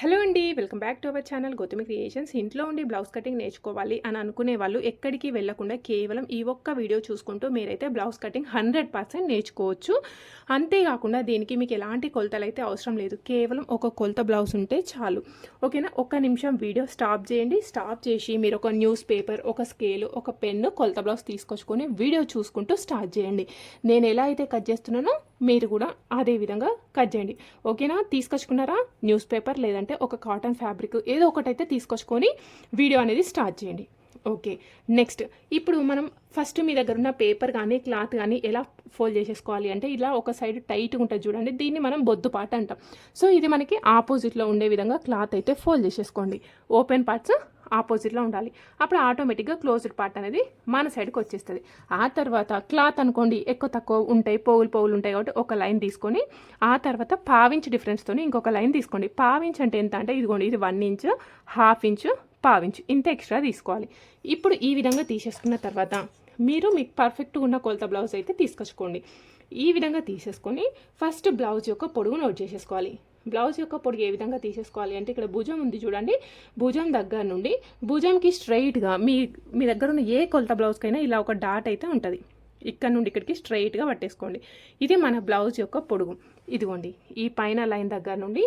Hello అండి. Welcome back to our channel Gautami creations. ఇంట్లో ఉండి బ్లౌజ్ కటింగ్ నేర్చుకోవాలి అని అనుకునే వాళ్ళు ఎక్కడికి వెళ్ళకుండా కేవలం ఈ ఒక్క వీడియో చూసుకుంటూ మీరైతే బ్లౌజ్ కటింగ్ 100% నేర్చుకోవచ్చు. అంతేకాకుండా దీనికి మీకు ఎలాంటి కొలతలు అయితే అవసరం లేదు. కేవలం ఒక కొలత బ్లౌజ్ ఉంటే చాలు. ఓకేనా? ఒక్క నిమిషం వీడియో స్టాప్ చేయండి. స్టాప్ చేసి మీరు ఒక న్యూస్ పేపర్, ఒక స్కేలు, ఒక పెన్ను, కొలత బ్లౌజ్ తీసుకొచ్చుకొని వీడియో చూసుకుంటూ స్టార్ట్ చేయండి. నేను ఎలా అయితే కట్ చేస్తున్నానో మీరు కూడా అదే విధంగా కట్ చేయండి. ఓకేనా? తీసుకొచ్చుకున్నారా? న్యూస్ పేపర్ లేదంటే ఒక కాటన్ ఫ్యాబ్రిక్ ఏదో ఒకటైతే తీసుకొచ్చుకొని వీడియో అనేది స్టార్ట్ చేయండి. ఓకే, నెక్స్ట్ ఇప్పుడు మనం ఫస్ట్ మీ దగ్గర ఉన్న పేపర్ కానీ క్లాత్ కానీ ఎలా ఫోల్డ్ చేసేసుకోవాలి అంటే ఇలా ఒక సైడ్ టైట్గా ఉంటుంది చూడండి, దీన్ని మనం బొద్దుపాట అంటాం. సో ఇది మనకి ఆపోజిట్లో ఉండే విధంగా క్లాత్ అయితే ఫోల్డ్ చేసేసుకోండి. ఓపెన్ పార్ట్స్ ఆపోజిట్లో ఉండాలి. అప్పుడు ఆటోమేటిక్గా క్లోజ్డ్ పార్ట్ అనేది మన సైడ్కి వచ్చేస్తుంది. ఆ తర్వాత క్లాత్ అనుకోండి ఎక్కువ తక్కువ ఉంటాయి, పోగులు ఉంటాయి కాబట్టి ఒక లైన్ తీసుకొని ఆ తర్వాత పావించ్ డిఫరెన్స్తో ఇంకొక లైన్ తీసుకోండి. పావించ్ అంటే ఎంత అంటే ఇదిగోండి, ఇది 1 ఇంచు, 1/2 ఇంచు, పావించు ఇంత ఎక్స్ట్రా తీసుకోవాలి. ఇప్పుడు ఈ విధంగా తీసేసుకున్న తర్వాత మీకు పర్ఫెక్ట్గా ఉన్న కొలత బ్లౌజ్ అయితే తీసుకొచ్చుకోండి. ఈ విధంగా తీసేసుకొని ఫస్ట్ బ్లౌజ్ యొక్క పొడుగు నోట్ చేసేసుకోవాలి. బ్లౌజ్ యొక్క పొడుగు ఏ విధంగా తీసేసుకోవాలి అంటే ఇక్కడ భుజం ఉంది చూడండి, భుజం దగ్గర నుండి భుజంకి స్ట్రైట్గా మీ దగ్గర ఉన్న ఏ కొలత బ్లౌజ్కైనా ఇలా ఒక డాట్ అయితే ఉంటుంది. ఇక్కడ నుండి ఇక్కడికి స్ట్రైట్గా పట్టేసుకోండి. ఇది మన బ్లౌజ్ యొక్క పొడుగు. ఇదిగోండి, ఈ పైన లైన్ దగ్గర నుండి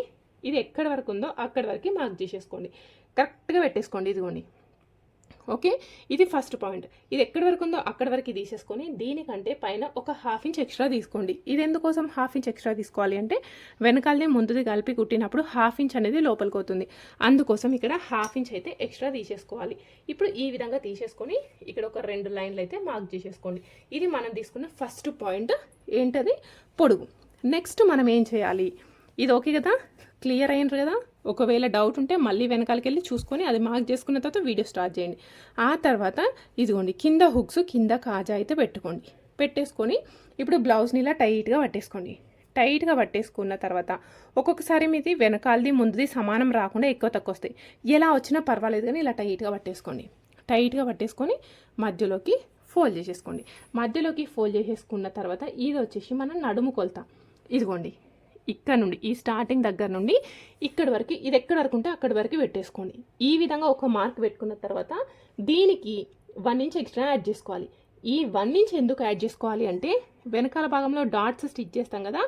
ఇది ఎక్కడి వరకు ఉందో అక్కడి వరకు మార్క్ చేసేసుకోండి. కరెక్ట్గా పెట్టేసుకోండి. ఇదిగోండి, ఓకే. ఇది ఫస్ట్ పాయింట్. ఇది ఎక్కడి వరకు ఉందో అక్కడి వరకు తీసేసుకొని దీనికంటే పైన ఒక 1/2 ఇంచ్ ఎక్స్ట్రా తీసుకోండి. ఇది ఎందుకోసం 1/2 ఇంచ్ ఎక్స్ట్రా తీసుకోవాలి అంటే వెనకాలనే ముందుది కలిపి కుట్టినప్పుడు 1/2 ఇంచ్ అనేది లోపలికి అవుతుంది. అందుకోసం ఇక్కడ 1/2 ఇంచ్ అయితే ఎక్స్ట్రా తీసేసుకోవాలి. ఇప్పుడు ఈ విధంగా తీసేసుకొని ఇక్కడ ఒక 2 లైన్లు అయితే మార్క్ చేసేసుకోండి. ఇది మనం తీసుకున్న ఫస్ట్ పాయింట్ ఏంటది, పొడుగు. నెక్స్ట్ మనం ఏం చేయాలి, ఇది ఓకే కదా, క్లియర్ అయినరు కదా. ఒకవేళ డౌట్ ఉంటే మళ్ళీ వెనకాలకి వెళ్ళి చూసుకొని అది మార్క్ చేసుకున్న తర్వాత వీడియో స్టార్ట్ చేయండి. ఆ తర్వాత ఇదిగోండి కింద హుక్స్, కింద కాజా అయితే పెట్టేసుకొని ఇప్పుడు బ్లౌజ్ని ఇలా టైట్గా పట్టేసుకోండి. టైట్గా పట్టేసుకున్న తర్వాత ఒక్కొక్కసారి మీది వెనకాలది ముందుది సమానం రాకుండా ఎక్కువ తక్కువ వస్తాయి. ఎలా వచ్చినా పర్వాలేదు కానీ ఇలా టైట్గా పట్టేసుకోండి. టైట్గా పట్టేసుకొని మధ్యలోకి ఫోల్డ్ చేసేసుకోండి. మధ్యలోకి ఫోల్డ్ చేసేసుకున్న తర్వాత ఇది వచ్చేసి మనం నడుము కొలత. ఇదిగోండి, ఇక్కడ నుండి ఈ స్టార్టింగ్ దగ్గర నుండి ఇక్కడి వరకు, ఇది ఎక్కడి వరకు ఉంటే అక్కడి వరకు పెట్టేసుకోండి. ఈ విధంగా ఒక మార్క్ పెట్టుకున్న తర్వాత దీనికి 1 ఇంచ్ ఎక్స్ట్రా యాడ్ చేసుకోవాలి. ఈ 1 ఇంచ్ ఎందుకు యాడ్ చేసుకోవాలి అంటే వెనకాల భాగంలో డాట్స్ స్టిచ్ చేస్తాం కదా,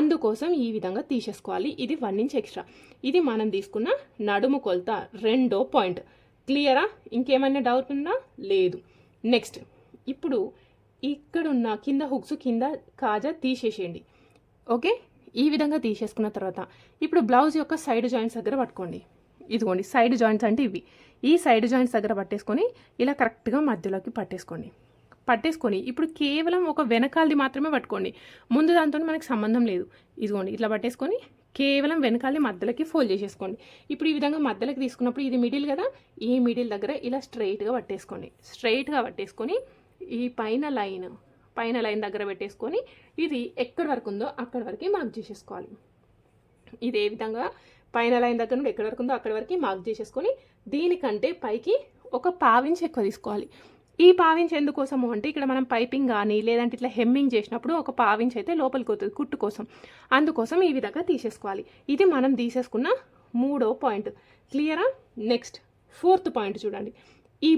అందుకోసం ఈ విధంగా తీసేసుకోవాలి. ఇది 1 ఇంచ్ ఎక్స్ట్రా. ఇది మనం తీసుకున్న నడుము కొలత, రెండో పాయింట్. క్లియరా? ఇంకేమైనా డౌట్ ఉందా? లేదు. నెక్స్ట్ ఇప్పుడు ఇక్కడున్న కింద హుక్స్, కింద కాజా తీసేసేయండి. ఓకే, ఈ విధంగా తీసేసుకున్న తర్వాత ఇప్పుడు బ్లౌజ్ యొక్క సైడ్ జాయింట్స్ దగ్గర పట్టుకోండి. ఇదిగోండి సైడ్ జాయింట్స్ అంటే ఇవి. ఈ సైడ్ జాయింట్స్ దగ్గర పట్టేసుకొని ఇలా కరెక్ట్గా మధ్యలోకి పట్టేసుకొని ఇప్పుడు కేవలం ఒక వెనకాలది మాత్రమే పట్టుకోండి. ముందు దాంతో మనకి సంబంధం లేదు. ఇదిగోండి ఇట్లా పట్టేసుకొని కేవలం వెనకాలది మధ్యలోకి ఫోల్డ్ చేసేసుకోండి. ఇప్పుడు ఈ విధంగా మధ్యలోకి తీసుకున్నప్పుడు ఇది మిడిల్ కదా, ఈ మిడిల్ దగ్గర ఇలా స్ట్రైట్గా పట్టేసుకొని ఈ పైన లైన్ దగ్గర పెట్టేసుకొని ఇది ఎక్కడి వరకు ఉందో అక్కడి వరకు మార్క్ చేసేసుకోవాలి. ఇదే విధంగా పైన లైన్ దగ్గర నుండి ఎక్కడి వరకు ఉందో అక్కడి వరకు మార్క్ చేసేసుకొని దీనికంటే పైకి ఒక 1/2 ఇంచ్ ఎక్కువ తీసుకోవాలి. ఈ 1/2 ఇంచ్ ఎందుకోసము అంటే ఇక్కడ మనం పైపింగ్ కానీ లేదంటే ఇట్లా హెమ్మింగ్ చేసినప్పుడు ఒక 1/2 ఇంచ్ అయితే లోపలికి అవుతుంది కుట్టు కోసం. అందుకోసం ఈ విధంగా తీసేసుకోవాలి. ఇది మనం తీసేసుకున్న 3వ పాయింట్. క్లియరా? నెక్స్ట్ 4th పాయింట్ చూడండి. ఈ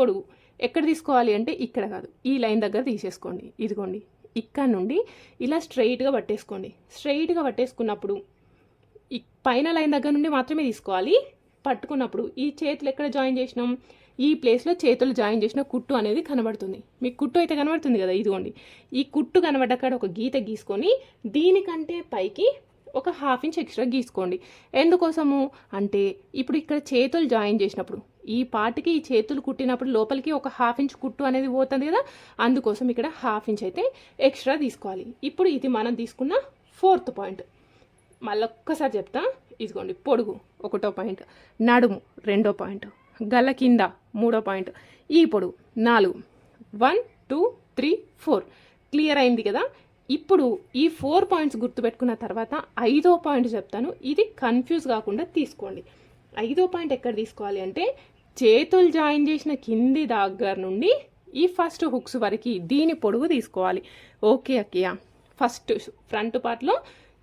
పొడుగు ఎక్కడ తీసుకోవాలి అంటే ఇక్కడ కాదు, ఈ లైన్ దగ్గర తీసేసుకోండి. ఇదిగోండి, ఇక్కడ నుండి ఇలా స్ట్రైట్గా పట్టేసుకున్నప్పుడు ఈ పైన లైన్ దగ్గర నుండి మాత్రమే తీసుకోవాలి. పట్టుకున్నప్పుడు ఈ చేతులు ఎక్కడ జాయిన్ చేసినాం, ఈ ప్లేస్లో చేతులు జాయిన్ చేసిన కుట్టు అనేది కనబడుతుంది. మీకు కుట్టు అయితే కనబడుతుంది కదా, ఇదిగోండి ఈ కుట్టు కనబడ్డక్కడ ఒక గీత గీసుకొని దీనికంటే పైకి ఒక 1/2 ఇంచ్ ఎక్స్ట్రా గీసుకోండి. ఎందుకోసము అంటే ఇప్పుడు ఇక్కడ చేతులు జాయిన్ చేసినప్పుడు ఈ పార్ట్కి ఈ చేతులు కుట్టినప్పుడు లోపలికి ఒక 1/2 ఇంచ్ కుట్టు అనేది పోతుంది కదా, అందుకోసం ఇక్కడ 1/2 ఇంచ్ అయితే ఎక్స్ట్రా తీసుకోవాలి. ఇప్పుడు ఇది మనం తీసుకున్న 4th పాయింట్. మళ్ళొక్కసారి చెప్తా. ఇదిగోండి, పొడుగు 1వ పాయింట్, నడుము 2వ పాయింట్, గల్ల కింద 3వ పాయింట్, ఈ పొడుగు 4. 1 2 3 4. క్లియర్ అయింది కదా. ఇప్పుడు ఈ 4 పాయింట్స్ గుర్తుపెట్టుకున్న తర్వాత 5వ పాయింట్ చెప్తాను. ఇది కన్ఫ్యూజ్ కాకుండా తీసుకోండి. 5వ పాయింట్ ఎక్కడ తీసుకోవాలి అంటే చేతులు జాయిన్ చేసిన కింది దగ్గర నుండి ఈ ఫస్ట్ హుక్స్ వరకు దీని పొడుగు తీసుకోవాలి. ఓకే అక్కయ్య, ఫస్ట్ ఫ్రంట్ పార్ట్లో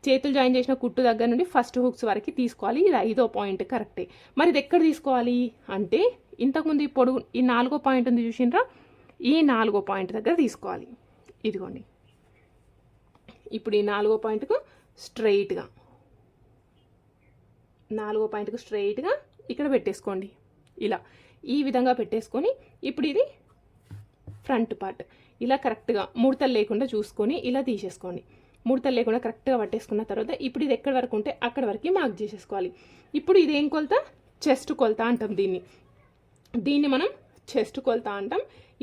చేతులు జాయిన్ చేసిన కుట్టు దగ్గర నుండి ఫస్ట్ హుక్స్ వరకు తీసుకోవాలి. ఇది 5వ పాయింట్ కరెక్టే. మరి ఇది ఎక్కడ తీసుకోవాలి అంటే ఇంతకుముందు ఈ పొడుగు ఈ 4వ పాయింట్ ఉంది చూసిండ్రా, ఈ 4వ పాయింట్ దగ్గర తీసుకోవాలి. ఇదిగోండి, ఇప్పుడు ఈ 4వ పాయింట్కు స్ట్రైట్గా 4వ పాయింట్కు స్ట్రైట్గా ఇక్కడ పెట్టేసుకోండి. ఇలా ఈ విధంగా పెట్టేసుకొని ఇప్పుడు ఇది ఫ్రంట్ పార్ట్ ఇలా కరెక్ట్గా ముడతలు లేకుండా చూసుకొని ఇలా తీసేసుకోండి. ముడతలు లేకుండా కరెక్ట్గా పట్టేసుకున్న తర్వాత ఇప్పుడు ఇది ఎక్కడి వరకు ఉంటే అక్కడ వరకు మార్క్ చేసేసుకోవాలి. ఇప్పుడు ఇది ఏం కొలత? చెస్ట్ కొలత అంటాం దీన్ని మనం చెస్ట్ కొలత అంటాం.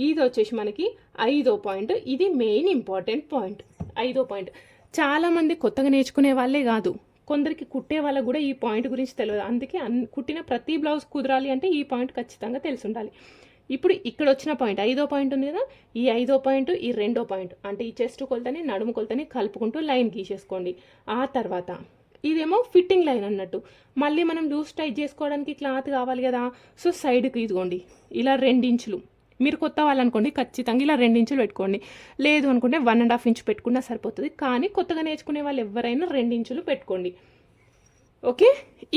ఇది వచ్చేసి మనకి 5వ పాయింట్. ఇది మెయిన్ ఇంపార్టెంట్ పాయింట్. 5వ పాయింట్ చాలామంది కొత్తగా నేర్చుకునే వాళ్ళే కాదు, కొందరికి కుట్టే వాళ్ళకు కూడా ఈ పాయింట్ గురించి తెలియదు. అందుకే కుట్టిన ప్రతి బ్లౌజ్ కుదరాలి అంటే ఈ పాయింట్ ఖచ్చితంగా తెలిసి ఉండాలి. ఇప్పుడు ఇక్కడ వచ్చిన పాయింట్ 5వ పాయింట్ ఉంది కదా, ఈ 5వ పాయింట్ ఈ 2వ పాయింట్ అంటే ఈ చెస్ట్ కొలతని నడుము కొలతని కలుపుకుంటూ లైన్ గీసేసుకోండి. ఆ తర్వాత ఇదేమో ఫిట్టింగ్ లైన్ అన్నట్టు. మళ్ళీ మనం లూజ్ టైట్ చేసుకోవడానికి క్లాత్ కావాలి కదా, సో సైడ్కి ఇదిగోండి ఇలా 2 ఇంచులు. మీరు కొత్త వాళ్ళనుకోండి ఖచ్చితంగా ఇలా 2 ఇంచులు పెట్టుకోండి, లేదు అనుకుంటే 1.5 ఇంచ్ పెట్టుకున్నా సరిపోతుంది. కానీ కొత్తగా నేర్చుకునే వాళ్ళు ఎవరైనా 2 ఇంచులు పెట్టుకోండి. ఓకే,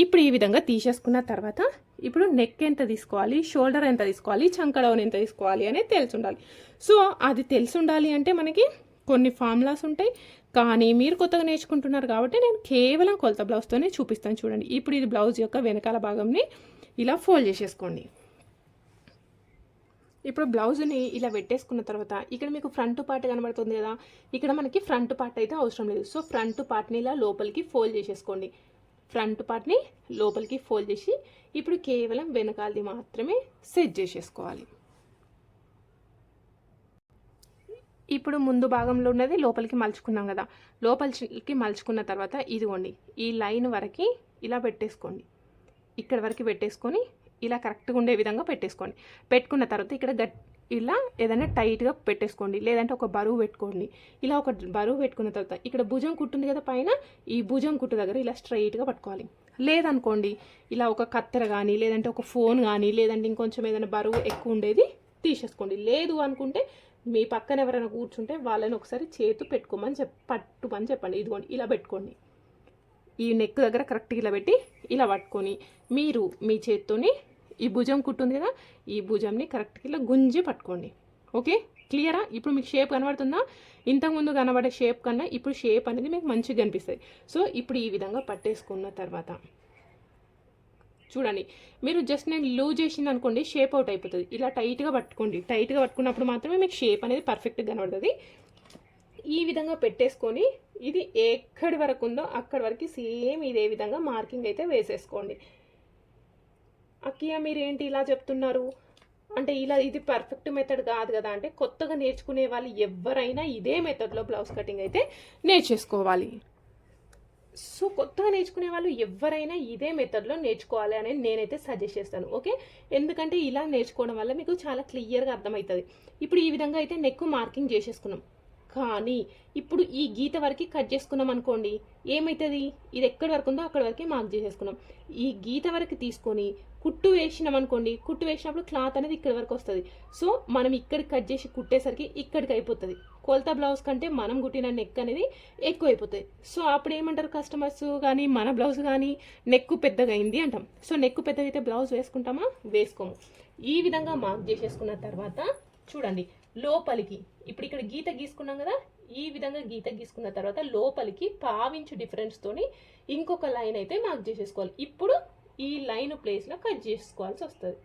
ఇప్పుడు ఈ విధంగా తీసేసుకున్న తర్వాత ఇప్పుడు నెక్ ఎంత తీసుకోవాలి, షోల్డర్ ఎంత తీసుకోవాలి, చంక డౌన్ ఎంత తీసుకోవాలి అనేది తెలిసి ఉండాలి. సో అది తెలిసి ఉండాలి అంటే మనకి కొన్ని ఫార్ములాస్ ఉంటాయి. కానీ మీరు కొత్తగా నేర్చుకుంటున్నారు కాబట్టి నేను కేవలం కొలత బ్లౌజ్తోనే చూపిస్తాను. చూడండి, ఇప్పుడు ఇది బ్లౌజ్ యొక్క వెనకాల భాగంని ఇలా ఫోల్డ్ చేసేసుకోండి. ఇప్పుడు బ్లౌజ్ని ఇలా పెట్టేసుకున్న తర్వాత ఇక్కడ మీకు ఫ్రంట్ పార్ట్ కనబడుతుంది కదా, ఇక్కడ మనకి ఫ్రంట్ పార్ట్ అయితే అవసరం లేదు. సో ఫ్రంట్ పార్ట్ని ఇలా లోపలికి ఫోల్డ్ చేసేసుకోండి. ఫ్రంట్ పార్ట్ని లోపలికి ఫోల్డ్ చేసి ఇప్పుడు కేవలం వెనకాలది మాత్రమే సెట్ చేసేసుకోవాలి. ఇప్పుడు ముందు భాగంలో ఉన్నది లోపలికి మలుచుకున్నాం కదా, లోపలికి మలుచుకున్న తర్వాత ఇదిగోండి ఈ లైన్ వరకు ఇలా పెట్టేసుకోండి. ఇక్కడ వరకు పెట్టేసుకొని ఇలా కరెక్ట్గా ఉండే విధంగా పెట్టేసుకోండి. పెట్టుకున్న తర్వాత ఇక్కడ ఇలా ఏదైనా టైట్గా పెట్టేసుకోండి, లేదంటే ఒక బరువు పెట్టుకోండి. ఇలా ఒక బరువు పెట్టుకున్న తర్వాత ఇక్కడ భుజం కుట్టుంది కదా పైన, ఈ భుజం కుట్టు దగ్గర ఇలా స్ట్రైట్గా పట్టుకోవాలి. లేదనుకోండి ఇలా ఒక కత్తెర కానీ, లేదంటే ఒక ఫోన్ కానీ, లేదంటే ఇంకొంచెం ఏదైనా బరువు ఎక్కువ ఉండేది తీసేసుకోండి. లేదు అనుకుంటే మీ పక్కన ఎవరైనా కూర్చుంటే వాళ్ళని ఒకసారి చేతు పెట్టుకోమని పట్టుమని చెప్పండి. ఇదిగోండి ఇలా పెట్టుకోండి. ఈ నెక్ దగ్గర కరెక్ట్గా ఇలా పెట్టి ఇలా పట్టుకొని మీరు మీ చేత్తోని ఈ భుజం కుట్టుంది కదా, ఈ భుజంని కరెక్ట్గా ఇలా గుంజి పట్టుకోండి. ఓకే, క్లియరా? ఇప్పుడు మీకు షేప్ కనబడుతుందా? ఇంతకుముందు కనబడే షేప్ కన్నా ఇప్పుడు షేప్ అనేది మీకు మంచిగా కనిపిస్తుంది. సో ఇప్పుడు ఈ విధంగా పట్టేసుకున్న తర్వాత చూడండి, మీరు జస్ట్ నేను లూజ్ చేసింది అనుకోండి షేప్ అవుట్ అయిపోతుంది. ఇలా టైట్గా పట్టుకోండి. టైట్గా పట్టుకున్నప్పుడు మాత్రమే మీకు షేప్ అనేది పర్ఫెక్ట్గా కనబడుతుంది. ఈ విధంగా పెట్టేసుకొని ఇది ఎక్కడి వరకు ఉందో అక్కడి వరకు సేమ్ ఇదే విధంగా మార్కింగ్ అయితే వేసేసుకోండి. అక్కయ్య మీరేంటి ఇలా చెప్తున్నారు అంటే ఇలా ఇది పర్ఫెక్ట్ మెథడ్ కాదు కదా అంటే, కొత్తగా నేర్చుకునే వాళ్ళు ఎవరైనా ఇదే మెథడ్లో బ్లౌజ్ కటింగ్ అయితే నేర్చేసుకోవాలి. సో కొత్తగా నేర్చుకునే వాళ్ళు ఎవరైనా ఇదే మెథడ్లో నేర్చుకోవాలి అని నేనైతే సజెస్ట్ చేస్తాను. ఓకే, ఎందుకంటే ఇలా నేర్చుకోవడం వల్ల మీకు చాలా క్లియర్గా అర్థమవుతుంది. ఇప్పుడు ఈ విధంగా అయితే నెక్ మార్కింగ్ చేసేసుకున్నాం. కానీ ఇప్పుడు ఈ గీత వరకు కట్ చేసుకున్నాం అనుకోండి, ఏమవుతుంది? ఇది ఎక్కడి వరకు ఉందో అక్కడి వరకే మార్క్ చేసేసుకున్నాం. ఈ గీత వరకు తీసుకొని కుట్టు వేసినాం అనుకోండి, కుట్టు వేసినప్పుడు క్లాత్ అనేది ఇక్కడి వరకు వస్తుంది. సో మనం ఇక్కడికి కట్ చేసి కుట్టేసరికి ఇక్కడికి అయిపోతుంది. కొలత బ్లౌజ్ కంటే మనం కుట్టిన నెక్ అనేది ఎక్కువ అయిపోతుంది. సో అప్పుడు ఏమంటారు కస్టమర్స్ కానీ, మన బ్లౌజ్ కానీ నెక్ పెద్దగా అయింది అంటాం. సో నెక్ పెద్దగా అయితే బ్లౌజ్ వేసుకుంటామా? వేసుకోము. ఈ విధంగా మార్క్ చేసేసుకున్న తర్వాత చూడండి లోపలికి ఇప్పుడు ఇక్కడ గీత గీసుకున్నాం కదా, ఈ విధంగా గీత గీసుకున్న తర్వాత లోపలికి 1/2 ఇంచు డిఫరెన్స్ తోని ఇంకొక లైన్ అయితే మార్క్ చేసేసుకోవాలి. ఇప్పుడు ఈ లైన్ ప్లేస్లో కట్ చేసుకోవాల్సి వస్తుంది.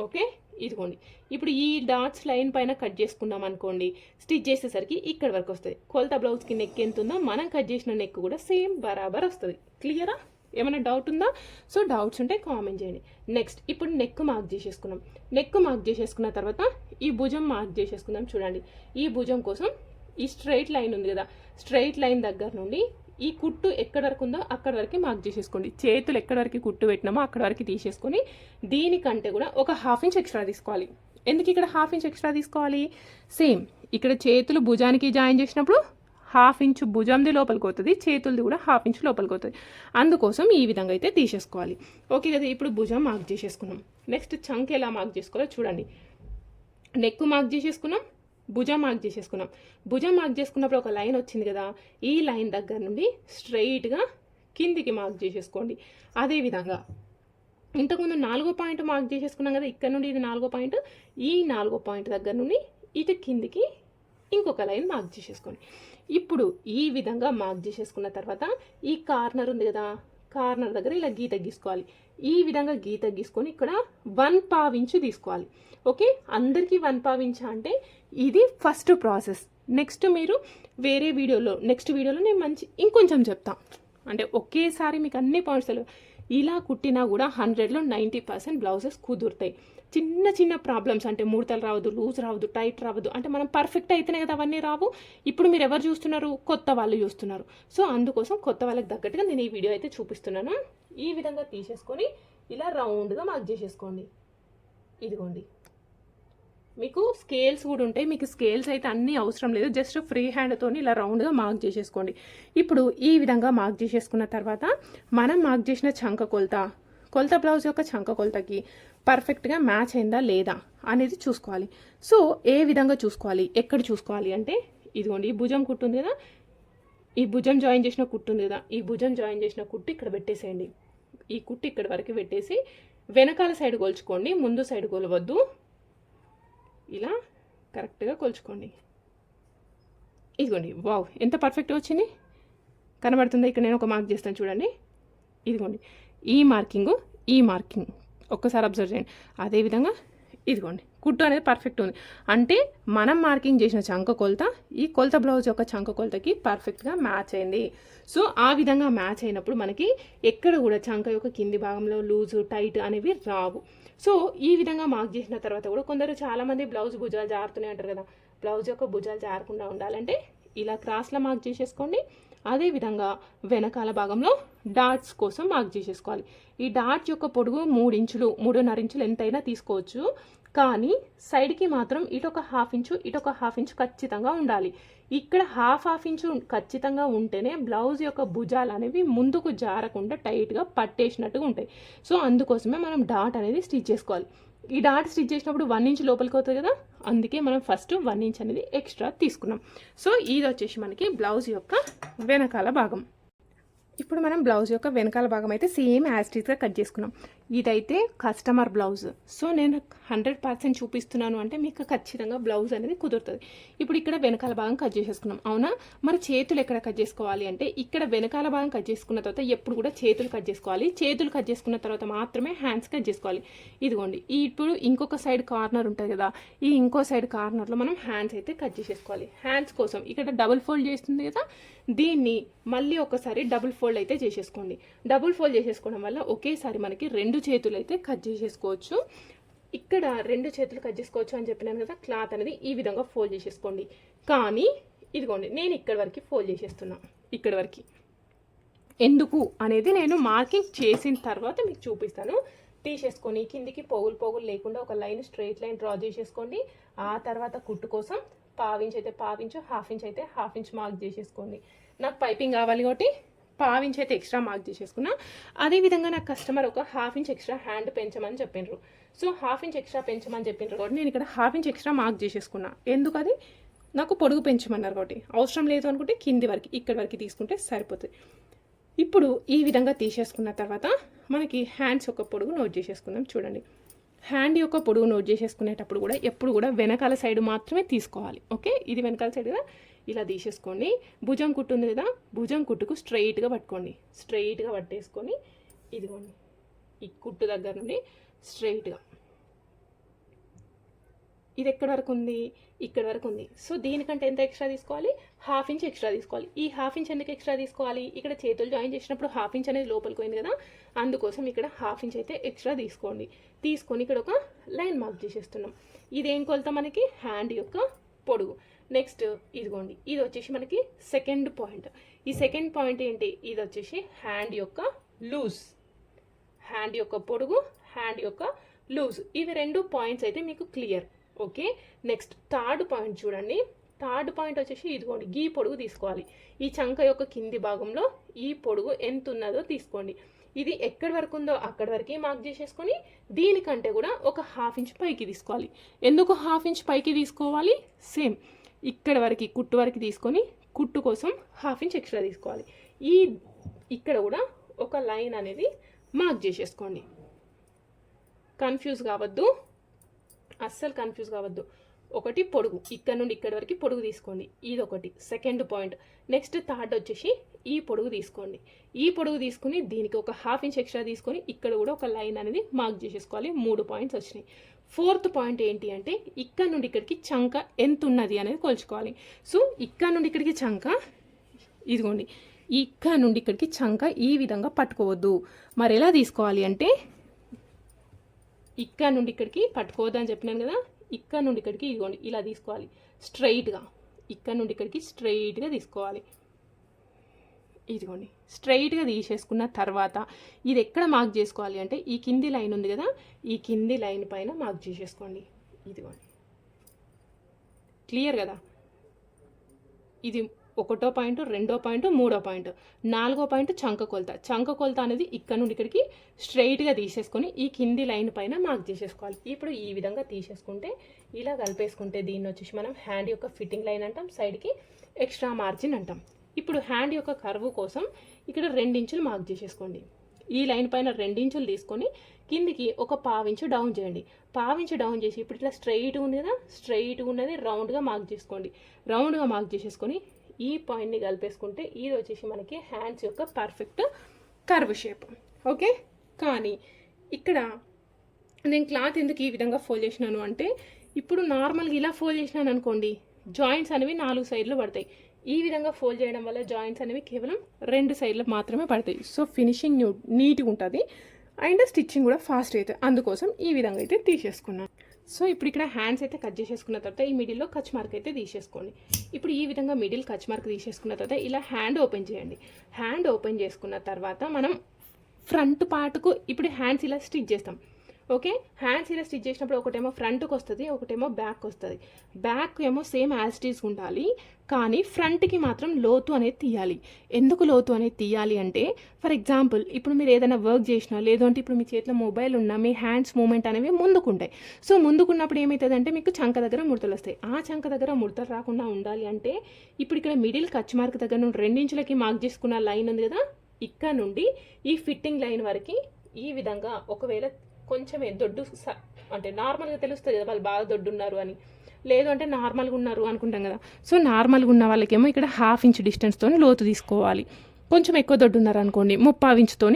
ఓకే, ఇదిగోండి ఇప్పుడు ఈ డాట్స్ లైన్ పైన కట్ చేసుకున్నాం అనుకోండి, స్టిచ్ చేసేసరికి ఇక్కడ వరకు వస్తుంది. కొలత బ్లౌజ్కి నెక్ ఎంత ఉందో మనం కట్ చేసిన నెక్ కూడా సేమ్ బరాబర్ వస్తుంది. క్లియరా? ఏమైనా డౌట్ ఉందా? సో డౌట్స్ ఉంటే కామెంట్ చేయండి. నెక్స్ట్ ఇప్పుడు నెక్ మార్క్ చేసేసుకున్నాం. నెక్ మార్క్ చేసేసుకున్న తర్వాత ఈ భుజం మార్క్ చేసేసుకుందాం. చూడండి, ఈ భుజం కోసం ఈ స్ట్రైట్ లైన్ ఉంది కదా, స్ట్రైట్ లైన్ దగ్గర నుండి ఈ కుట్టు ఎక్కడి వరకు ఉందో అక్కడి వరకు మార్క్ చేసేసుకోండి. చేతులు ఎక్కడి వరకు కుట్టు పెట్టినామో అక్కడి వరకు తీసేసుకొని దీనికంటే కూడా ఒక 1/2 ఇంచ్ ఎక్స్ట్రా తీసుకోవాలి. ఎందుకు ఇక్కడ 1/2 ఇంచ్ ఎక్స్ట్రా తీసుకోవాలి? సేమ్ ఇక్కడ చేతులు భుజానికి జాయిన్ చేసినప్పుడు 1/2 ఇంచ్ భుజంది లోపలికి అవుతుంది, చేతులది కూడా 1/2 ఇంచ్ లోపలికి అవుతుంది. అందుకోసం ఈ విధంగా అయితే తీసేసుకోవాలి. ఓకే కదా, ఇప్పుడు భుజం మార్క్ చేసేసుకున్నాం. నెక్స్ట్ చంక్ ఎలా మార్క్ చేసుకోవాలో చూడండి. నెక్ మార్క్ చేసేసుకున్నాం, భుజం మార్క్ చేసేసుకున్నాం. భుజం మార్క్ చేసుకున్నప్పుడు ఒక లైన్ వచ్చింది కదా, ఈ లైన్ దగ్గర నుండి స్ట్రైట్గా కిందికి మార్క్ చేసేసుకోండి. అదేవిధంగా ఇంతకుముందు 4వ పాయింట్ మార్క్ చేసేసుకున్నాం కదా, ఇక్కడ నుండి ఇది 4వ పాయింట్, ఈ 4వ పాయింట్ దగ్గర నుండి ఇటు కిందికి ఇంకొక లైన్ మార్క్ చేసేసుకోండి. ఇప్పుడు ఈ విధంగా మార్క్ చేసేసుకున్న తర్వాత ఈ కార్నర్ ఉంది కదా, కార్నర్ దగ్గర ఇలా గీత గీసుకోవాలి. ఈ విధంగా గీత గీసుకొని ఇక్కడ 1/4 ఇంచు తీసుకోవాలి. ఓకే, అందరికీ 1/4 ఇంచు అంటే ఇది ఫస్ట్ ప్రాసెస్. నెక్స్ట్ మీరు వేరే నెక్స్ట్ వీడియోలో నేను ఇంకొంచెం చెప్తా, అంటే ఒకేసారి మీకు అన్ని పాయింట్స్ ఇలా కుట్టినా కూడా 100లో 90% బ్లౌజెస్ కుదురుతాయి. చిన్న చిన్న ప్రాబ్లమ్స్ అంటే ముడతలు రావద్దు, లూజ్ రావద్దు, టైట్ రావద్దు, అంటే మనం పర్ఫెక్ట్ అయితేనే కదా అవన్నీ రావు. ఇప్పుడు మీరు ఎవరు చూస్తున్నారు? కొత్త వాళ్ళు చూస్తున్నారు. సో అందుకోసం కొత్త వాళ్ళకి తగ్గట్టుగా నేను ఈ వీడియో అయితే చూపిస్తున్నాను. ఈ విధంగా తీసేసుకొని ఇలా రౌండ్గా మార్క్ చేసేసుకోండి. ఇదిగోండి, మీకు స్కేల్స్ కూడా ఉంటాయి. మీకు స్కేల్స్ అయితే అన్నీ అవసరం లేదు, జస్ట్ ఫ్రీ హ్యాండ్తో ఇలా రౌండ్గా మార్క్ చేసేసుకోండి. ఇప్పుడు ఈ విధంగా మార్క్ చేసేసుకున్న తర్వాత మనం మార్క్ చేసిన చంక కొలత బ్లౌజ్ యొక్క చంక కొలతకి పర్ఫెక్ట్గా మ్యాచ్ అయిందా లేదా అనేది చూసుకోవాలి. సో ఏ విధంగా చూసుకోవాలి, ఎక్కడ చూసుకోవాలి అంటే ఇదిగోండి, ఈ భుజం కుట్టు ఉంది కదా, ఈ భుజం జాయిన్ చేసిన కుట్టు ఉంది కదా, ఈ భుజం జాయిన్ చేసిన కుట్టు ఇక్కడ పెట్టేసేయండి. ఈ కుట్టు ఇక్కడ వరకు పెట్టేసి వెనకాల సైడ్ కొలుచుకోండి, ముందు సైడ్ కొలవద్దు. ఇలా కరెక్ట్గా కొలుచుకోండి. ఇదిగోండి, వావ్ ఎంత పర్ఫెక్ట్గా వచ్చింది కనబడుతుందా? ఇక్కడ నేను ఒక మార్క్ చేస్తాను చూడండి. ఇదిగోండి, ఈ మార్కింగ్ ఒక్కసారి అబ్జర్వ్ చేయండి. అదేవిధంగా ఇదిగోండి, కుట్టు అనేది పర్ఫెక్ట్ ఉంది అంటే మనం మార్కింగ్ చేసిన చంక కొలత ఈ కొలత బ్లౌజ్ యొక్క చంక కొలతకి పర్ఫెక్ట్గా మ్యాచ్ అయింది. సో ఆ విధంగా మ్యాచ్ అయినప్పుడు మనకి ఎక్కడ కూడా చంక యొక్క కింది భాగంలో లూజు టైట్ అనేవి రావు. సో ఈ విధంగా మార్క్ చేసిన తర్వాత కూడా కొందరు చాలామంది బ్లౌజ్ భుజాలు జారుతూనే అంటారు కదా, బ్లౌజ్ యొక్క భుజాలు జారకుండా ఉండాలంటే ఇలా క్రాస్లో మార్క్ చేసేసుకోండి. అదేవిధంగా వెనకాల భాగంలో డాట్స్ కోసం మార్క్ చేసేసుకోవాలి. ఈ డాట్స్ యొక్క పొడుగు 3 ఇంచులు 3.5 ఇంచులు ఎంతైనా తీసుకోవచ్చు, కానీ సైడ్కి మాత్రం ఇటొక 1/2 ఇంచు ఇటొక 1/2 ఇంచు ఖచ్చితంగా ఉండాలి. ఇక్కడ 1/2 ఇంచు ఖచ్చితంగా ఉంటేనే బ్లౌజ్ యొక్క భుజాలు అనేవి ముందుకు జారకుండా టైట్గా పట్టేసినట్టుగా ఉంటాయి. సో అందుకోసమే మనం డాట్ అనేది స్టిచ్ చేసుకోవాలి. ఈ డాట్ స్టిచ్ చేసినప్పుడు 1 ఇంచ్ లోపలికి అవుతుంది కదా, అందుకే మనం ఫస్ట్ 1 ఇంచ్ అనేది ఎక్స్ట్రా తీసుకున్నాం. సో ఇది వచ్చేసి మనకి బ్లౌజ్ యొక్క వెనకాల భాగం. ఇప్పుడు మనం బ్లౌజ్ యొక్క వెనకాల భాగం అయితే సేమ్ యాజ్ ఇట్ ఈస్గా కట్ చేసుకున్నాం. ఇదైతే కస్టమర్ బ్లౌజ్. సో నేను 100% చూపిస్తున్నాను అంటే మీకు ఖచ్చితంగా బ్లౌజ్ అనేది కుదురుతుంది. ఇప్పుడు ఇక్కడ వెనకాల భాగం కట్ చేసేసుకున్నాం అవునా. మరి చేతులు ఎక్కడ కట్ చేసుకోవాలి అంటే ఇక్కడ వెనకాల భాగం కట్ చేసుకున్న తర్వాత ఎప్పుడు కూడా చేతులు కట్ చేసుకోవాలి. చేతులు కట్ చేసుకున్న తర్వాత మాత్రమే హ్యాండ్స్ కట్ చేసుకోవాలి. ఇదిగోండి, ఇప్పుడు ఇంకొక సైడ్ కార్నర్ ఉంటుంది కదా, ఈ ఇంకో సైడ్ కార్నర్లో మనం హ్యాండ్స్ అయితే కట్ చేసేసుకోవాలి. హ్యాండ్స్ కోసం ఇక్కడ డబుల్ ఫోల్డ్ చేస్తుంది కదా, దీన్ని మళ్ళీ ఒకసారి డబుల్ ఫోల్డ్ అయితే చేసేసుకోండి. డబుల్ ఫోల్డ్ చేసేసుకోవడం వల్ల ఒకేసారి మనకి 2 చేతులు అయితే కట్ చేసేసుకోవచ్చు. ఇక్కడ 2 చేతులు కట్ చేసుకోవచ్చు అని చెప్పినాను కదా, క్లాత్ అనేది ఈ విధంగా ఫోల్డ్ చేసేసుకోండి. కానీ ఇదిగోండి, నేను ఇక్కడ వరకు ఫోల్డ్ చేసేస్తున్నా. ఇక్కడ వరకు ఎందుకు అనేది నేను మార్కింగ్ చేసిన తర్వాత మీకు చూపిస్తాను. తీసేసుకొని కిందికి పోగులు లేకుండా ఒక లైన్ స్ట్రైట్ లైన్ డ్రా చేసేసుకోండి. ఆ తర్వాత కుట్టు కోసం 1/2 ఇంచ్ అయితే 1/2 ఇంచు, 1/2 ఇంచ్ అయితే 1/2 ఇంచ్ మార్క్ చేసేసుకోండి. నాకు పైపింగ్ కావాలి కాబట్టి 1/2 ఇంచ్ అయితే ఎక్స్ట్రా మార్క్ చేసేసుకున్నా. అదేవిధంగా నాకు కస్టమర్ ఒక 1/2 ఇంచ్ ఎక్స్ట్రా హ్యాండ్ పెంచమని చెప్పిండ్రు. సో 1/2 ఇంచ్ ఎక్స్ట్రా పెంచమని చెప్పిండ్రు కాబట్టి నేను ఇక్కడ 1/2 ఇంచ్ ఎక్స్ట్రా మార్క్ చేసేసుకున్నా. ఎందుకు అది నాకు పొడుగు పెంచమన్నారు కాబట్టి, అవసరం లేదు అనుకుంటే కింది వరకు ఇక్కడ వరకు తీసుకుంటే సరిపోతుంది. ఇప్పుడు ఈ విధంగా తీసేసుకున్న తర్వాత మనకి హ్యాండ్స్ యొక్క పొడుగు నోట్ చేసేసుకుందాం. చూడండి, హ్యాండ్ యొక్క పొడుగు నోట్ చేసేసుకునేటప్పుడు కూడా ఎప్పుడు కూడా వెనకాల సైడ్ మాత్రమే తీసుకోవాలి. ఓకే, ఇది వెనకాల సైడ్ కదా, ఇలా తీసేసుకోండి. భుజం కుట్టు ఉంది కదా, భుజం కుట్టుకు స్ట్రైట్గా పట్టుకోండి. స్ట్రైట్గా పట్టేసుకొని ఇదిగోండి, ఈ కుట్టు దగ్గర నుండి స్ట్రైట్గా ఇది ఎక్కడి వరకు ఉంది, ఇక్కడ వరకు ఉంది. సో దీనికంటే ఎంత ఎక్స్ట్రా తీసుకోవాలి, 1/2 ఇంచ్ ఎక్స్ట్రా తీసుకోవాలి. ఈ 1/2 ఇంచ్ ఎందుకు ఎక్స్ట్రా తీసుకోవాలి, ఇక్కడ చేతులు జాయిన్ చేసినప్పుడు 1/2 ఇంచ్ అనేది లోపలికి పోయింది కదా, అందుకోసం ఇక్కడ 1/2 ఇంచ్ అయితే ఎక్స్ట్రా తీసుకోండి. తీసుకొని ఇక్కడ ఒక లైన్ మార్క్ చేసేస్తున్నాం. ఇదేం కొలత మనకి హ్యాండ్ యొక్క పొడుగు. నెక్స్ట్ ఇదిగోండి, ఇది వచ్చేసి మనకి సెకండ్ పాయింట్. ఈ సెకండ్ పాయింట్ ఏంటి, ఇది వచ్చేసి హ్యాండ్ యొక్క లూజ్, హ్యాండ్ యొక్క పొడుగు, హ్యాండ్ యొక్క లూజ్. ఇవి 2 పాయింట్స్ అయితే మీకు clear. Okay, next third point చూడండి. థర్డ్ పాయింట్ వచ్చేసి ఇదిగోండి, గీ పొడుగు తీసుకోవాలి. ఈ చంక యొక్క కింది భాగంలో ఈ పొడుగు ఎంత ఉన్నదో తీసుకోండి. ఇది ఎక్కడి వరకు ఉందో అక్కడి వరకే మార్క్ చేసేసుకొని దీనికంటే కూడా ఒక 1/2 ఇంచ్ పైకి తీసుకోవాలి. ఎందుకు 1/2 ఇంచ్ పైకి తీసుకోవాలి? సేమ్ ఇక్కడ వరకు కుట్టు వరకు తీసుకొని కుట్టు కోసం 1/2 ఇంచ్ ఎక్స్ట్రా తీసుకోవాలి. ఇక్కడ కూడా ఒక లైన్ అనేది మార్క్ చేసేసుకోండి. కన్ఫ్యూజ్ కావద్దు, అస్సలు కన్ఫ్యూజ్ కావద్దు. ఒకటి పొడుగు, ఇక్కడ నుండి ఇక్కడ వరకు పొడుగు తీసుకోండి, ఇది ఒకటి సెకండ్ పాయింట్. నెక్స్ట్ థర్డ్ వచ్చేసి ఈ పొడుగు తీసుకోండి. ఈ పొడుగు తీసుకుని దీనికి ఒక 1/2 ఇంచ్ ఎక్స్ట్రా తీసుకొని ఇక్కడ కూడా ఒక లైన్ అనేది మార్క్ చేసేసుకోవాలి. 3 పాయింట్స్ వచ్చినాయి. ఫోర్త్ పాయింట్ ఏంటి అంటే ఇక్కడ నుండి ఇక్కడికి చంక ఎంత ఉన్నది అనేది కొలుచుకోవాలి. సో ఇక్కడ నుండి ఇక్కడికి చంక ఇదిగోండి, ఇక్కడ నుండి ఇక్కడికి చంక ఈ విధంగా పట్టుకోవద్దు. మరి ఎలా తీసుకోవాలి అంటే ఇక్కడ నుండి ఇక్కడికి పట్టుకోవద్దు అని చెప్పినాను కదా, ఇక్కడ నుండి ఇక్కడికి ఇదిగోండి ఇలా తీసుకోవాలి స్ట్రైట్గా. ఇక్కడ నుండి ఇక్కడికి స్ట్రైట్గా తీసుకోవాలి. ఇదిగోండి స్ట్రైట్గా తీసేసుకున్న తర్వాత ఇది ఎక్కడ మార్క్ చేసుకోవాలి అంటే ఈ కింది లైన్ ఉంది కదా, ఈ కింది లైన్ పైన మార్క్ చేసేసుకోండి. ఇదిగోండి క్లియర్ కదా. ఇది 1వ పాయింట్, 2వ పాయింట్, 3వ పాయింట్, 4వ పాయింట్ చంక కొలత. చంక కొలత అనేది ఇక్కడ నుండి ఇక్కడికి స్ట్రైట్గా తీసేసుకొని ఈ కింది లైన్ పైన మార్క్ చేసేసుకోవాలి. ఇప్పుడు ఈ విధంగా తీసేసుకుంటే ఇలా కలిపేసుకుంటే దీన్ని వచ్చేసి మనం హ్యాండ్ యొక్క ఫిట్టింగ్ లైన్ అంటాం, సైడ్కి ఎక్స్ట్రా మార్జిన్ అంటాం. ఇప్పుడు హ్యాండ్ యొక్క కర్వ్ కోసం ఇక్కడ 2 ఇంచులు మార్క్ చేసేసుకోండి. ఈ లైన్ పైన 2 ఇంచులు తీసుకొని కిందికి ఒక 1/2 ఇంచు డౌన్ చేయండి. 1/2 ఇంచు డౌన్ చేసి ఇప్పుడు ఇట్లా స్ట్రైట్గా ఉంది కదా, స్ట్రైట్గా ఉన్నది రౌండ్గా మార్క్ చేసుకోండి. రౌండ్గా మార్క్ చేసేసుకొని ఈ పాయింట్ని కలిపేసుకుంటే ఇది వచ్చేసి మనకి హ్యాండ్స్ యొక్క పర్ఫెక్ట్ కర్వ్ షేప్. ఓకే, కానీ ఇక్కడ నేను క్లాత్ ఎందుకు ఈ విధంగా ఫోల్డ్ చేసినాను అంటే ఇప్పుడు నార్మల్గా ఇలా ఫోల్డ్ చేసినాను అనుకోండి, జాయింట్స్ అనేవి 4 సైడ్లు పడతాయి. ఈ విధంగా ఫోల్డ్ చేయడం వల్ల జాయింట్స్ అనేవి కేవలం 2 సైడ్లు మాత్రమే పడతాయి. సో ఫినిషింగ్ నీట్గా ఉంటుంది అండ్ స్టిచ్చింగ్ కూడా ఫాస్ట్ అవుతుంది. అందుకోసం ఈ విధంగా అయితే తీసేసుకున్నాను. సో ఇప్పుడు ఇక్కడ హ్యాండ్స్ అయితే కట్ చేసేసుకున్న తర్వాత ఈ మిడిల్లో కచ్ మార్క్ అయితే తీసేసుకోండి. ఇప్పుడు ఈ విధంగా మిడిల్ కచ్ మార్క్ తీసేసుకున్న తర్వాత ఇలా హ్యాండ్ ఓపెన్ చేయండి. హ్యాండ్ ఓపెన్ చేసుకున్న తర్వాత మనం ఫ్రంట్ పార్ట్కు ఇప్పుడు హ్యాండ్స్ ఇలా స్టిచ్ చేస్తాం. ఓకే, హ్యాండ్స్ ఇలా స్టిచ్ చేసినప్పుడు ఒకటేమో ఫ్రంట్కి వస్తుంది, ఒకటేమో బ్యాక్ వస్తుంది. బ్యాక్ ఏమో సేమ్ యాజ్ ఇట్ ఈజ్ ఉండాలి, కానీ ఫ్రంట్కి మాత్రం లోతు అనేది తీయాలి. ఎందుకు లోతు అనేది తీయాలి అంటే ఫర్ ఎగ్జాంపుల్ ఇప్పుడు మీరు ఏదైనా వర్క్ చేసినా లేదంటే ఇప్పుడు మీ చేతిలో మొబైల్ ఉన్నా మీ హ్యాండ్స్ మూమెంట్ అనేవి ముందుకుంటాయి. సో ముందుకున్నప్పుడు ఏమవుతుంది అంటే మీకు చంక దగ్గర ముడతలు వస్తాయి. ఆ చంక దగ్గర ముడతలు రాకుండా ఉండాలి అంటే ఇప్పుడు ఇక్కడ మిడిల్ కచ్ మార్క్ దగ్గర నుండి 2 ఇంచులకి మార్క్ చేసుకున్న లైన్ ఉంది కదా, ఇక్కడ నుండి ఈ ఫిట్టింగ్ లైన్ వరకు ఈ విధంగా ఒకవేళ కొంచెమే దొడ్డు అంటే నార్మల్గా తెలుస్తుంది కదా వాళ్ళు బాగా దొడ్డు ఉన్నారు అని, లేదు అంటే నార్మల్గా ఉన్నారు అనుకుంటాం కదా. సో నార్మల్గా ఉన్న వాళ్ళకేమో ఇక్కడ 1/2 ఇంచ్ డిస్టెన్స్తో లోతు తీసుకోవాలి. కొంచెం ఎక్కువ దొడ్డు ఉన్నారు అనుకోండి 3/4 ఇంచుతో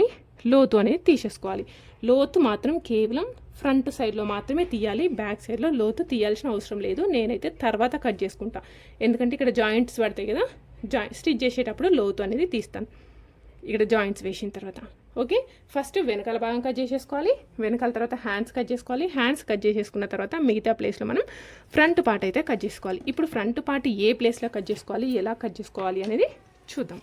లోతు అనేది తీసేసుకోవాలి. లోతు మాత్రం కేవలం ఫ్రంట్ సైడ్లో మాత్రమే తీయాలి, బ్యాక్ సైడ్లో లోతు తీయాల్సిన అవసరం లేదు. నేనైతే తర్వాత కట్ చేసుకుంటా, ఎందుకంటే ఇక్కడ జాయింట్స్ పడతాయి కదా, స్టిచ్ చేసేటప్పుడు లోతు అనేది తీస్తాను ఇక్కడ జాయింట్స్ వేసిన తర్వాత. ఓకే, ఫస్ట్ వెనకాల భాగం కట్ చేసేసుకోవాలి, వెనకాల తర్వాత హ్యాండ్స్ కట్ చేసుకోవాలి. హ్యాండ్స్ కట్ చేసేసుకున్న తర్వాత మిగతా ప్లేస్లో మనం ఫ్రంట్ పార్ట్ అయితే కట్ చేసుకోవాలి. ఇప్పుడు ఫ్రంట్ పార్ట్ ఏ ప్లేస్లో కట్ చేసుకోవాలి, ఎలా కట్ చేసుకోవాలి అనేది చూద్దాం.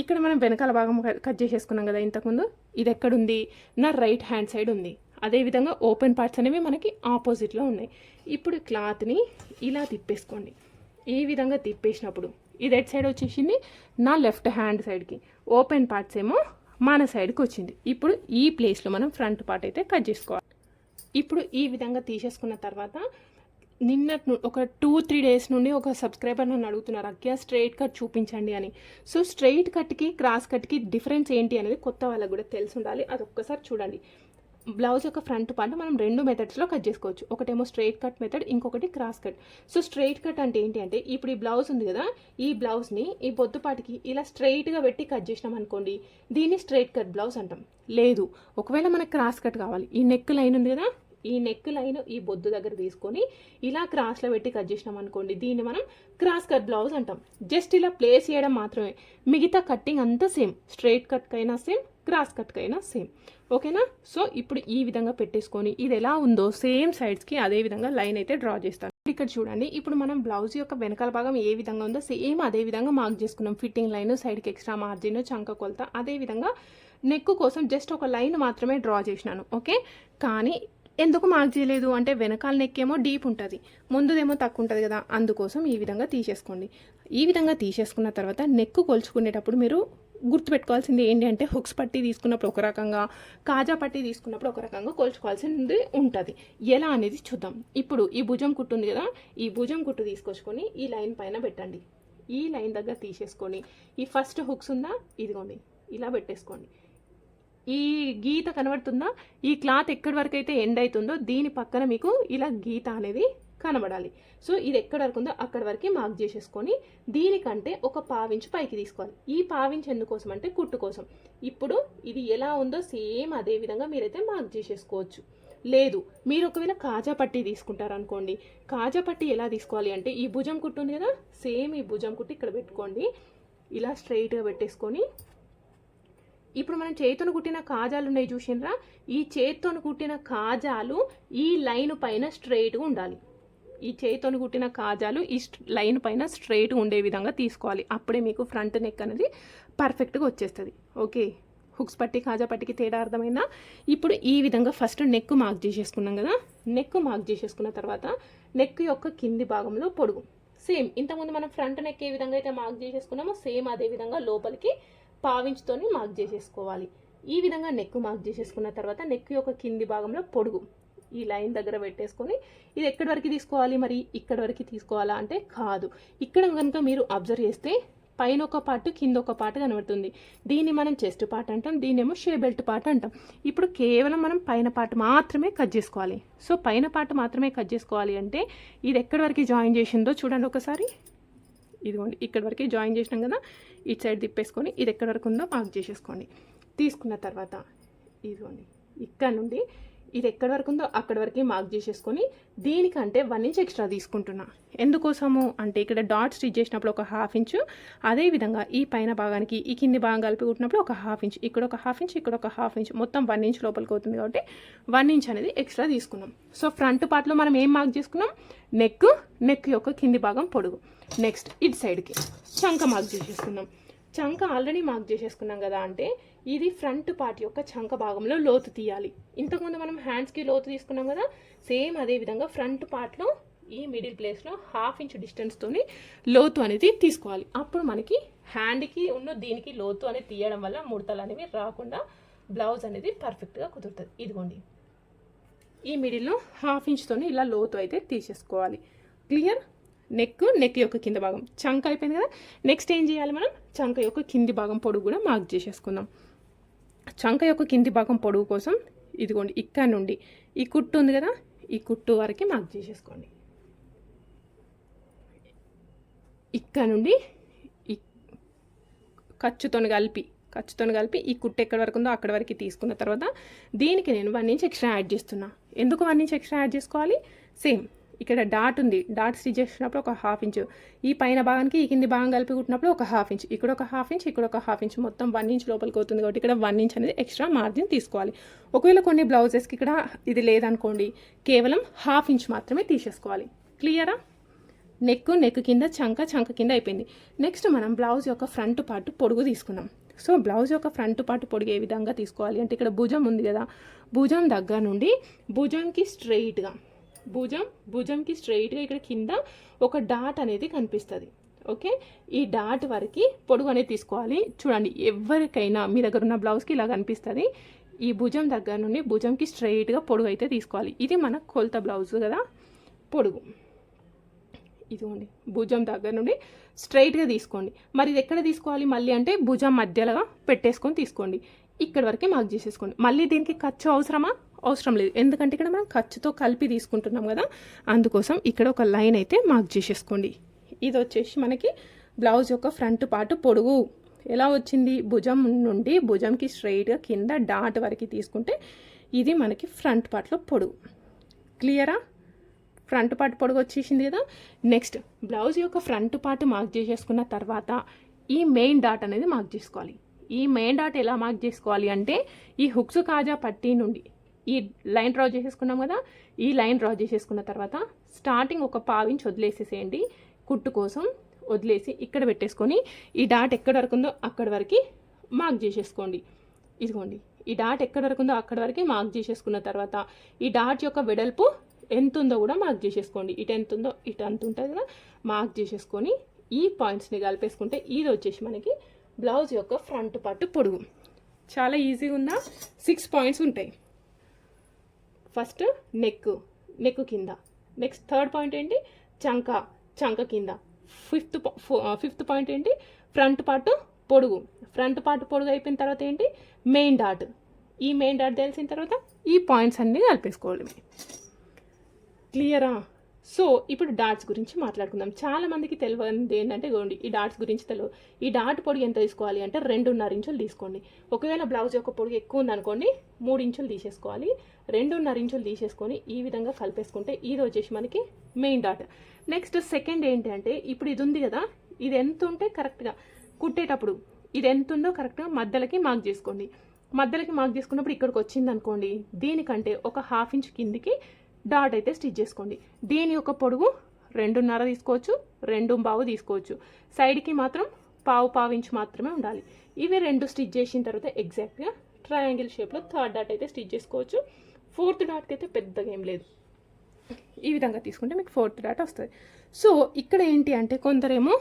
ఇక్కడ మనం వెనకాల భాగం కట్ చేసేసుకున్నాం కదా ఇంతకుముందు, ఇది ఎక్కడుంది, నా రైట్ హ్యాండ్ సైడ్ ఉంది. అదేవిధంగా ఓపెన్ పార్ట్స్ అనేవి మనకి ఆపోజిట్లో ఉన్నాయి. ఇప్పుడు క్లాత్ని ఇలా తిప్పేసుకోండి. ఈ విధంగా తిప్పేసినప్పుడు ఇది ఎట్ సైడ్ వచ్చేసింది, నా లెఫ్ట్ హ్యాండ్ సైడ్కి. ఓపెన్ పార్ట్స్ ఏమో మన సైడ్కి వచ్చింది. ఇప్పుడు ఈ ప్లేస్లో మనం ఫ్రంట్ పార్ట్ అయితే కట్ చేసుకోవాలి. ఇప్పుడు ఈ విధంగా తీసేసుకున్న తర్వాత ఒక 2-3 డేస్ నుండి ఒక సబ్స్క్రైబర్ నన్ను అడుగుతున్నారు, అక్క స్ట్రైట్ కట్ చూపించండి అని. సో స్ట్రైట్ కట్కి క్రాస్ కట్కి డిఫరెన్స్ ఏంటి అనేది కొత్త వాళ్ళకి కూడా తెలిసి ఉండాలి. అది ఒక్కసారి చూడండి. బ్లౌజ్ యొక్క ఫ్రంట్ పార్ట్ మనం 2 మెథడ్స్లో కట్ చేసుకోవచ్చు. ఒకటేమో స్ట్రైట్ కట్ మెథడ్, ఇంకొకటి cross cut. So straight cut అంటే ఏంటి అంటే ఇప్పుడు ఈ బ్లౌజ్ ఉంది కదా, ఈ బ్లౌజ్ని ఈ బొద్దుపాటికి ఇలా స్ట్రైట్గా పెట్టి కట్ చేసినాం అనుకోండి, దీన్ని స్ట్రైట్ కట్ బ్లౌజ్ అంటాం. లేదు ఒకవేళ మనకు క్రాస్ కట్ కావాలి, ఈ నెక్ లైన్ ఉంది కదా, ఈ నెక్ లైన్ ఈ బొద్దు దగ్గర తీసుకొని ఇలా క్రాస్లో పెట్టి కట్ చేసినాం అనుకోండి, దీన్ని మనం క్రాస్ కట్ బ్లౌజ్ అంటాం. జస్ట్ ఇలా ప్లేస్ చేయడం మాత్రమే, మిగతా కట్టింగ్ అంతా same. Straight కట్కైనా same, cross కట్కైనా same. ఓకేనా. సో ఇప్పుడు ఈ విధంగా పెట్టేసుకొని ఇది ఎలా ఉందో సేమ్ సైడ్స్కి అదే విధంగా లైన్ అయితే డ్రా చేస్తాను. ఇక్కడ చూడండి, ఇప్పుడు మనం బ్లౌజ్ యొక్క వెనకాల భాగం ఏ విధంగా ఉందో సేమ్ అదే విధంగా మార్క్ చేసుకున్నాం. ఫిట్టింగ్ లైన్, సైడ్కి ఎక్స్ట్రా మార్జిన్, చంక కొలత. అదేవిధంగా నెక్ కోసం జస్ట్ ఒక లైన్ మాత్రమే డ్రా చేసినాను. ఓకే, కానీ ఎందుకు మార్క్ చేయలేదు అంటే వెనకాల నెక్ ఏమో డీప్ ఉంటుంది, ముందుదేమో తక్కువ ఉంటుంది కదా, అందుకోసం ఈ విధంగా తీసేసుకోండి. ఈ విధంగా తీసేసుకున్న తర్వాత నెక్ కొలుచుకునేటప్పుడు మీరు గుర్తుపెట్టుకోవాల్సింది ఏంటి అంటే హుక్స్ పట్టి తీసుకున్నప్పుడు ఒక రకంగా, కాజా పట్టి తీసుకున్నప్పుడు ఒక రకంగా కొలుచుకోవాల్సింది ఉంటుంది. ఎలా అనేది చూద్దాం. ఇప్పుడు ఈ భుజం కుట్టు ఉంది కదా, ఈ భుజం కుట్టు తీసుకొచ్చుకొని ఈ లైన్ పైన పెట్టండి. ఈ లైన్ దగ్గర తీసేసుకొని ఈ ఫస్ట్ హుక్స్ ఉందా, ఇదిగోండి ఇలా పెట్టేసుకోండి. ఈ గీత కనబడుతుందా, ఈ క్లాత్ ఎక్కడి వరకు అయితే ఎండ్ అవుతుందో దీని పక్కన మీకు ఇలా గీత అనేది కనబడాలి. సో ఇది ఎక్కడి వరకు ఉందో అక్కడి వరకు మార్క్ చేసేసుకొని దీనికంటే ఒక పావించు పైకి తీసుకోవాలి. ఈ పావించు ఎందుకోసం అంటే కుట్టు కోసం. ఇప్పుడు ఇది ఎలా ఉందో సేమ్ అదే విధంగా మీరైతే మార్క్ చేసేసుకోవచ్చు. లేదు మీరు ఒకవేళ కాజా పట్టి తీసుకుంటారు అనుకోండి, కాజా పట్టి ఎలా తీసుకోవాలి అంటే ఈ భుజం కుట్టు ఉంది కదా, సేమ్ ఈ భుజం కుట్టు ఇక్కడ పెట్టుకోండి. ఇలా స్ట్రైట్గా పెట్టేసుకొని ఇప్పుడు మనం చేతితో కుట్టిన కాజాలు ఉన్నాయి చూసినరా, ఈ చేతితో కుట్టిన కాజాలు ఈ లైన్ పైన స్ట్రైట్గా ఉండాలి. ఈ చేతితో కుట్టిన కాజాలు ఈ లైన్ పైన స్ట్రైట్గా ఉండే విధంగా తీసుకోవాలి. అప్పుడే మీకు ఫ్రంట్ నెక్ అనేది పర్ఫెక్ట్గా వచ్చేస్తుంది. ఓకే, హుక్స్ పట్టి కాజా పట్టికి తేడా అర్థమైందా? ఇప్పుడు ఈ విధంగా ఫస్ట్ నెక్ మార్క్ చేసేసుకున్నాం కదా, నెక్ మార్క్ చేసేసుకున్న తర్వాత నెక్ యొక్క కింది భాగంలో పొడుగు సేమ్ ఇంతకుముందు మనం ఫ్రంట్ నెక్ ఏ విధంగా అయితే మార్క్ చేసేసుకున్నామో సేమ్ అదే విధంగా లోపలికి పావించుతోని మార్క్ చేసేసుకోవాలి. ఈ విధంగా నెక్ మార్క్ చేసేసుకున్న తర్వాత నెక్ యొక్క కింది భాగంలో పొడుగు ఈ లైన్ దగ్గర పెట్టేసుకొని ఇది ఎక్కడి వరకు తీసుకోవాలి, మరి ఇక్కడి వరకు తీసుకోవాలా అంటే కాదు. ఇక్కడ కనుక మీరు అబ్జర్వ్ చేస్తే పైన ఒక పార్ట్ కింద ఒక పార్ట్ కనబడుతుంది. దీన్ని మనం చెస్ట్ పార్ట్ అంటాం, దీన్నేమో షే బెల్ట్ పార్ట్ అంటాం. ఇప్పుడు కేవలం మనం పైన పార్ట్ మాత్రమే కట్ చేసుకోవాలి. సో పైన పార్ట్ మాత్రమే కట్ చేసుకోవాలి అంటే ఇది ఎక్కడి వరకు జాయిన్ చేసిందో చూడండి ఒకసారి. ఇదిగోండి ఇక్కడ వరకు జాయిన్ చేసినాం కదా, ఇటు సైడ్ తిప్పేసుకొని ఇది ఎక్కడి వరకు ఉందో మార్క్ చేసేసుకోండి. తీసుకున్న తర్వాత ఇదిగోండి ఇక్కడ నుండి ఇది ఎక్కడి వరకు ఉందో అక్కడి వరకు మార్క్ చేసేసుకొని దీనికంటే 1 ఇంచ్ ఎక్స్ట్రా తీసుకుంటున్నా. ఎందుకోసము అంటే ఇక్కడ డాట్ స్టిచ్ చేసినప్పుడు ఒక 1/2 ఇంచు, అదేవిధంగా ఈ పైన భాగానికి ఈ కింది భాగం కలిపి కుట్టినప్పుడు ఒక 1/2 ఇంచ్, ఇక్కడ ఒక 1/2 ఇంచ్, ఇక్కడ ఒక 1/2 ఇంచ్, మొత్తం 1 ఇంచ్ లోపలికి అవుతుంది కాబట్టి 1 ఇంచ్ అనేది ఎక్స్ట్రా తీసుకున్నాం. సో ఫ్రంట్ పార్ట్లో మనం ఏం మార్క్ చేసుకున్నాం, నెక్ యొక్క కింది భాగం పొడుగు. నెక్స్ట్ ఇటు సైడ్కి చంక మార్క్ చేసేసుకున్నాం. చంక ఆల్రెడీ మార్క్ చేసేసుకున్నాం కదా, అంటే ఇది ఫ్రంట్ పార్ట్ యొక్క చంక భాగంలో లోతు తీయాలి. ఇంతకుముందు మనం హ్యాండ్స్కి లోతు తీసుకున్నాం కదా, సేమ్ అదే విధంగా ఫ్రంట్ పార్ట్లో ఈ మిడిల్ ప్లేస్లో 1/2 ఇంచ్ డిస్టెన్స్తోని లోతు అనేది తీసుకోవాలి. అప్పుడు మనకి హ్యాండ్కి ఉన్న దీనికి లోతు అనేది తీయడం వల్ల ముడతలు అనేవి రాకుండా బ్లౌజ్ అనేది పర్ఫెక్ట్గా కుదురుతుంది. ఇదిగోండి ఈ మిడిల్లో 1/2 ఇంచ్తోని ఇలా లోతు అయితే తీసేసుకోవాలి. క్లియర్? నెక్ యొక్క కింద భాగం చంక అయిపోయింది కదా. నెక్స్ట్ ఏం చేయాలి, మనం చంక యొక్క కింది భాగం పొడుగు కూడా మార్క్ చేసేసుకుందాం. చంక యొక్క కింది భాగం పొడుగు కోసం ఇదిగోండి ఇక్కడ నుండి ఈ కుట్టు ఉంది కదా, ఈ కుట్టు వరకు మార్క్ చేసేసుకోండి. ఇక్కడ నుండి ఈ ఖర్చుతోని కలిపి ఈ కుట్టు ఎక్కడి వరకు ఉందో అక్కడి వరకు తీసుకున్న తర్వాత దీనికి నేను 1 ఇంచ్ ఎక్స్ట్రా యాడ్ చేస్తున్నా. ఎందుకు 1 ఇంచ్ ఎక్స్ట్రా యాడ్ చేసుకోవాలి, సేమ్ ఇక్కడ డాట్ ఉంది, డాట్ స్టిచ్ చేసినప్పుడు ఒక 1/2 ఇంచ్, ఈ పైన భాగానికి ఈ కింది భాగం కలిపి కుట్టినప్పుడు ఒక 1/2 ఇంచ్, ఇక్కడ ఒక 1/2 ఇంచ్, ఇక్కడ ఒక 1/2 ఇంచ్, మొత్తం 1 ఇంచ్ లోపలికి అవుతుంది కాబట్టి ఇక్కడ 1 ఇంచ్ అనేది ఎక్స్ట్రా మార్జిన్ తీసుకోవాలి. ఒకవేళ కొన్ని బ్లౌజెస్కి ఇక్కడ ఇది లేదనుకోండి, కేవలం 1/2 ఇంచ్ మాత్రమే తీసేసుకోవాలి. క్లియరా? నెక్ కింద చంక కింద అయిపోయింది. నెక్స్ట్ మనం బ్లౌజ్ యొక్క ఫ్రంట్ పార్ట్ పొడుగు తీసుకున్నాం. సో బ్లౌజ్ యొక్క ఫ్రంట్ పార్ట్ పొడుగు ఏ విధంగా తీసుకోవాలి అంటే ఇక్కడ భుజం ఉంది కదా, భుజం దగ్గర నుండి భుజంకి స్ట్రైట్గా ఇక్కడ కింద ఒక డాట్ అనేది కనిపిస్తుంది. ఓకే, ఈ డాట్ వరకు పొడుగు అనేది తీసుకోవాలి. చూడండి ఎవరికైనా మీ దగ్గర ఉన్న బ్లౌజ్కి ఇలా కనిపిస్తుంది. ఈ భుజం దగ్గర నుండి భుజంకి స్ట్రైట్గా పొడుగు అయితే తీసుకోవాలి. ఇది మన కొలత బ్లౌజ్ కదా, పొడుగు ఇదిగోండి భుజం దగ్గర నుండి స్ట్రైట్గా తీసుకోండి. మరి ఇది ఎక్కడ తీసుకోవాలి మళ్ళీ అంటే భుజం మధ్యలో పెట్టేసుకొని తీసుకోండి. ఇక్కడ వరకే మార్క్ చేసేసుకోండి. మళ్ళీ దీనికి ఖర్చు అవసరం లేదు, ఎందుకంటే ఇక్కడ మనం ఖర్చుతో కలిపి తీసుకుంటున్నాం కదా, అందుకోసం ఇక్కడ ఒక లైన్ అయితే మార్క్ చేసేసుకోండి. ఇది వచ్చేసి మనకి బ్లౌజ్ యొక్క ఫ్రంట్ పార్ట్ పొడుగు ఎలా వచ్చింది, భుజం నుండి భుజంకి స్ట్రైట్గా కింద డాట్ వరకు తీసుకుంటే ఇది మనకి ఫ్రంట్ పార్ట్లో పొడుగు. క్లియరా? ఫ్రంట్ పార్ట్ పొడుగు వచ్చేసింది కదా. నెక్స్ట్ బ్లౌజ్ యొక్క ఫ్రంట్ పార్ట్ మార్క్ చేసేసుకున్న తర్వాత ఈ మెయిన్ డాట్ అనేది మార్క్ చేసుకోవాలి. ఈ మెయిన్ డాట్ ఎలా మార్క్ చేసుకోవాలి అంటే ఈ హుక్స్ కాజా పట్టీ నుండి ఈ లైన్ డ్రా చేసేసుకున్నాం కదా, ఈ లైన్ డ్రా చేసేసుకున్న తర్వాత స్టార్టింగ్ ఒక 1/2 ఇంచ్ వదిలేసేసేయండి, కుట్టు కోసం వదిలేసి ఇక్కడ పెట్టేసుకొని ఈ డాట్ ఎక్కడ వరకు ఉందో అక్కడి వరకు మార్క్ చేసేసుకోండి. ఇదిగోండి ఈ డాట్ ఎక్కడ వరకు ఉందో అక్కడి వరకు మార్క్ చేసేసుకున్న తర్వాత ఈ డాట్ యొక్క వెడల్పు ఎంత ఉందో కూడా మార్క్ చేసేసుకోండి. ఇటు ఎంత ఉందో ఇటు అంత ఉంటుంది కదా, మార్క్ చేసేసుకొని ఈ పాయింట్స్ని కలిపేసుకుంటే ఇది వచ్చేసి మనకి బ్లౌజ్ యొక్క ఫ్రంట్ పార్ట్ పొడుగు. చాలా ఈజీగా ఉందా? 6 పాయింట్స్ ఉంటాయి. ఫస్ట్ నెక్ కింద, నెక్స్ట్ థర్డ్ పాయింట్ ఏంటి, చంక కింద, ఫిఫ్త్ పాయింట్ ఏంటి, ఫ్రంట్ పార్ట్ పొడుగు. ఫ్రంట్ పార్ట్ పొడుగు అయిపోయిన తర్వాత ఏంటి, మెయిన్ డాట్. ఈ మెయిన్ డాట్ తెలిసిన తర్వాత ఈ పాయింట్స్ అన్నీ కలిపేసుకోవాలి. క్లియరా? సో ఇప్పుడు డాట్స్ గురించి మాట్లాడుకుందాం. చాలా మందికి తెలియదు ఏంటంటే ఈ డాట్స్ గురించి తెలియదు. ఈ డాట్ పొడుగు ఎంత తీసుకోవాలి అంటే 2.5 ఇంచులు తీసుకోండి. ఒకవేళ బ్లౌజ్ యొక్క పొడుగు ఎక్కువ ఉందనుకోండి 3 ఇంచులు తీసేసుకోవాలి. 2.5 ఇంచులు తీసేసుకొని ఈ విధంగా కలిపేసుకుంటే ఇది వచ్చేసి మనకి మెయిన్ డాట్. నెక్స్ట్ సెకండ్ ఏంటి అంటే ఇప్పుడు ఇది ఉంది కదా, ఇది ఎంత ఉంటే కరెక్ట్గా కుట్టేటప్పుడు ఇది ఎంత ఉందో కరెక్ట్గా మధ్యలోకి మార్క్ చేసుకోండి. మధ్యలోకి మార్క్ చేసుకున్నప్పుడు ఇక్కడికి వచ్చింది అనుకోండి, దీనికంటే ఒక 1/2 ఇంచ్ కిందికి డాట్ అయితే స్టిచ్ చేసుకోండి. దీని యొక్క పొడుగు 2.5 తీసుకోవచ్చు, 2.25 తీసుకోవచ్చు. సైడ్కి మాత్రం పావు ఇంచ్ మాత్రమే ఉండాలి. ఇవి 2 స్టిచ్ చేసిన తర్వాత ఎగ్జాక్ట్గా ట్రయాంగిల్ షేప్లో థర్డ్ డాట్ అయితే స్టిచ్ చేసుకోవచ్చు. ఫోర్త్ డాట్కి అయితే పెద్దగా ఏం లేదు. ఈ విధంగా తీసుకుంటే మీకు ఫోర్త్ డాట్ వస్తుంది. సో ఇక్కడ ఏంటి అంటే కొందరేమో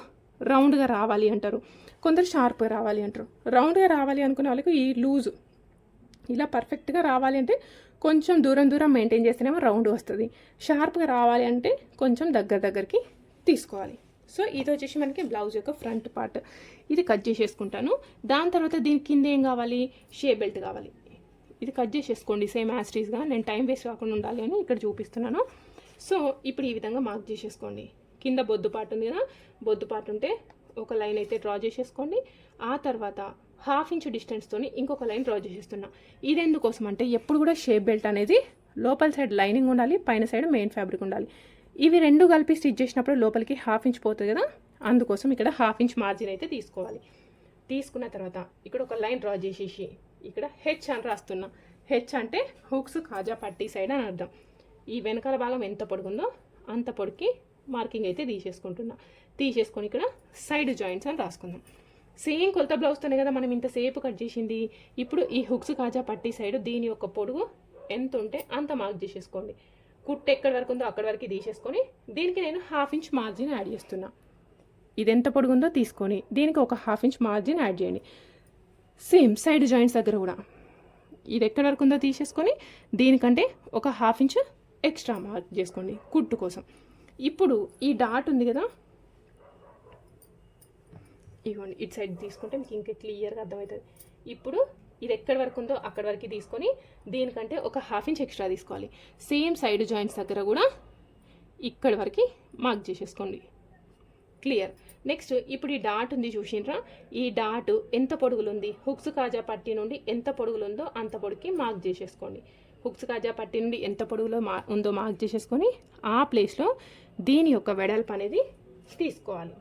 రౌండ్గా రావాలి అంటారు, కొందరు షార్ప్గా రావాలి అంటారు. రౌండ్గా రావాలి అనుకునే వాళ్ళకి ఈ లూజు ఇలా పర్ఫెక్ట్గా రావాలి అంటే కొంచెం దూరం మెయింటైన్ చేస్తేనేమో రౌండ్ వస్తుంది. షార్ప్గా రావాలి అంటే కొంచెం దగ్గరికి తీసుకోవాలి. సో ఇది వచ్చేసి మనకి బ్లౌజ్ యొక్క ఫ్రంట్ పార్ట్. ఇది కట్ చేసేసుకుంటాను. దాని తర్వాత దీని కింద ఏం కావాలి, షేప్ బెల్ట్ కావాలి. ఇది కట్ చేసేసుకోండి సేమ్ యాస్టీస్గా. నేను టైం వేస్ట్ కాకుండా ఉండాలి అని ఇక్కడ చూపిస్తున్నాను. సో ఇప్పుడు ఈ విధంగా మార్క్ చేసేసుకోండి. కింద బొద్దు పార్ట్ ఉంది కదా, బొద్దు పార్ట్ ఉంటే ఒక లైన్ అయితే డ్రా చేసేసుకోండి. ఆ తర్వాత 1/2 ఇంచ్ డిస్టెన్స్తో ఇంకొక లైన్ డ్రా చేసేస్తున్నా. ఇది ఎందుకోసం అంటే ఎప్పుడు కూడా షేప్ బెల్ట్ అనేది లోపల సైడ్ లైనింగ్ ఉండాలి, పైన సైడ్ మెయిన్ ఫ్యాబ్రిక్ ఉండాలి. ఇవి 2 కలిపి స్టిచ్ చేసినప్పుడు లోపలికి 1/2 ఇంచ్ పోతుంది కదా, అందుకోసం ఇక్కడ 1/2 ఇంచ్ మార్జిన్ అయితే తీసుకోవాలి. తీసుకున్న తర్వాత ఇక్కడ ఒక లైన్ డ్రా చేసేసి ఇక్కడ హెచ్ అని రాస్తున్నా. హెచ్ అంటే హుక్స్ కాజా పట్టీ సైడ్ అని అర్థం. ఈ వెనకాల భాగం ఎంత పొడుగుందో అంత పొడికి మార్కింగ్ అయితే తీసేసుకొని ఇక్కడ సైడ్ జాయింట్స్ అని రాసుకుందాం. సేమ్ కొలత బ్లౌజ్తోనే కదా మనం ఇంతసేపు కట్ చేసింది. ఇప్పుడు ఈ హుక్స్ కాజా పట్టీ సైడ్ దీని యొక్క పొడుగు ఎంత ఉంటే అంత మార్క్ చేసేసుకోండి. కుట్టు ఎక్కడి వరకు ఉందో అక్కడి వరకు తీసేసుకొని దీనికి నేను 1/2 ఇంచ్ మార్జిన్ యాడ్ చేస్తున్నా. ఇది ఎంత పొడుగుందో తీసుకొని దీనికి ఒక 1/2 ఇంచ్ మార్జిన్ యాడ్ చేయండి. సేమ్ సైడ్ జాయింట్స్ దగ్గర కూడా ఇది ఎక్కడి వరకు ఉందో తీసేసుకొని దీనికంటే ఒక 1/2 ఇంచ్ ఎక్స్ట్రా మార్క్ చేసుకోండి కుట్టు కోసం. ఇప్పుడు ఈ డాట్ ఉంది కదా, ఇవ్వండి ఇటు సైడ్ తీసుకుంటే మీకు ఇంకా క్లియర్గా అర్థమవుతుంది. ఇప్పుడు ఇది ఎక్కడి వరకు ఉందో అక్కడి వరకు తీసుకొని దీనికంటే ఒక 1/2 ఇంచ్ ఎక్స్ట్రా తీసుకోవాలి. సేమ్ సైడ్ జాయింట్స్ దగ్గర కూడా ఇక్కడి వరకు మార్క్ చేసేసుకోండి. క్లియర్? నెక్స్ట్ ఇప్పుడు ఈ డాట్ ఉంది చూసిండ్రా, ఈ డాట్ ఎంత పొడుగులు ఉంది, హుక్స్ కాజా పట్టీ నుండి ఎంత పొడుగులు ఉందో అంత పొడుగుకి మార్క్ చేసేసుకోండి. హుక్స్ కాజా పట్టీ నుండి ఎంత పొడుగులో ఉందో మార్క్ చేసేసుకొని ఆ ప్లేస్లో దీని యొక్క వెడల్పు అనేది తీసుకోవాలి.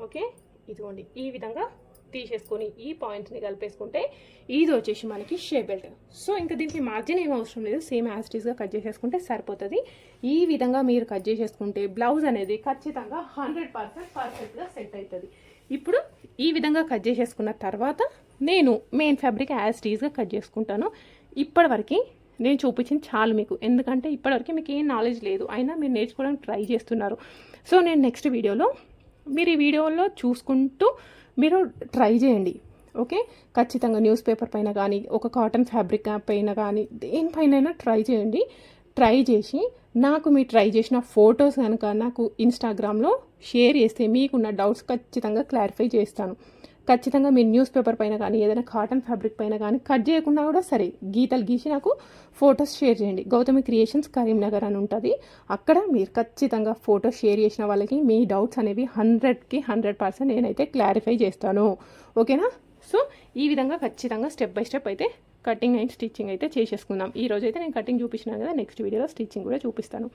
ఓకే, ఇదిగోండి ఈ విధంగా తీసేసుకొని ఈ పాయింట్ని కలిపేసుకుంటే ఇది వచ్చేసి మనకి షేప్ బెల్ట్. సో ఇంకా దీనికి మార్జిన్ ఏం అవసరం లేదు, సేమ్ యాస్టీస్గా కట్ చేసేసుకుంటే సరిపోతుంది. ఈ విధంగా మీరు కట్ చేసేసుకుంటే బ్లౌజ్ అనేది ఖచ్చితంగా 100% పర్ఫెక్ట్గా సెట్ అవుతుంది. ఇప్పుడు ఈ విధంగా కట్ చేసేసుకున్న తర్వాత నేను మెయిన్ ఫ్యాబ్రిక్ యాస్టీస్గా కట్ చేసుకుంటాను. ఇప్పటివరకు నేను చూపించింది చాలు మీకు, ఎందుకంటే ఇప్పటివరకు మీకు ఏం నాలెడ్జ్ లేదు, అయినా మీరు నేర్చుకోవడానికి ట్రై చేస్తున్నారు. సో నేను నెక్స్ట్ వీడియోలో మీరు ఈ వీడియోలో చూసుకుంటూ మీరు ట్రై చేయండి. ఓకే, ఖచ్చితంగా న్యూస్ పేపర్ పైన కానీ ఒక కాటన్ ఫ్యాబ్రిక్ పైన కానీ దేనిపైన ట్రై చేయండి. ట్రై చేసి నాకు మీరు ట్రై చేసిన ఫొటోస్ కనుక నాకు ఇన్స్టాగ్రామ్లో షేర్ చేస్తే మీకున్న డౌట్స్ ఖచ్చితంగా క్లారిఫై చేస్తాను. ఖచ్చితంగా మీరు న్యూస్ పేపర్ పైన కానీ ఏదైనా కాటన్ ఫ్యాబ్రిక్ పైన కానీ కట్ చేయకుండా కూడా సరే గీతలు గీసి నాకు ఫొటోస్ షేర్ చేయండి. గౌతమి క్రియేషన్స్ కరీంనగర్ అని ఉంటుంది, అక్కడ మీరు ఖచ్చితంగా ఫొటోస్ షేర్ చేసిన వాళ్ళకి మీ డౌట్స్ అనేవి 100కి 100% నేనైతే క్లారిఫై చేస్తాను. ఓకేనా? సో ఈ విధంగా ఖచ్చితంగా స్టెప్ బై స్టెప్ అయితే కటింగ్ అండ్ స్టిచ్చింగ్ అయితే చేసేసుకుందాం. ఈ రోజు అయితే నేను కటింగ్ చూపించినాను కదా, నెక్స్ట్ వీడియోలో స్టిచ్చింగ్ కూడా చూపిస్తాను.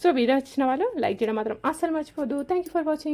సో వీడియో వచ్చిన వాళ్ళు లైక్ చేయడం మాత్రం అస్సలు మర్చిపోద్దు. Thank you for watching.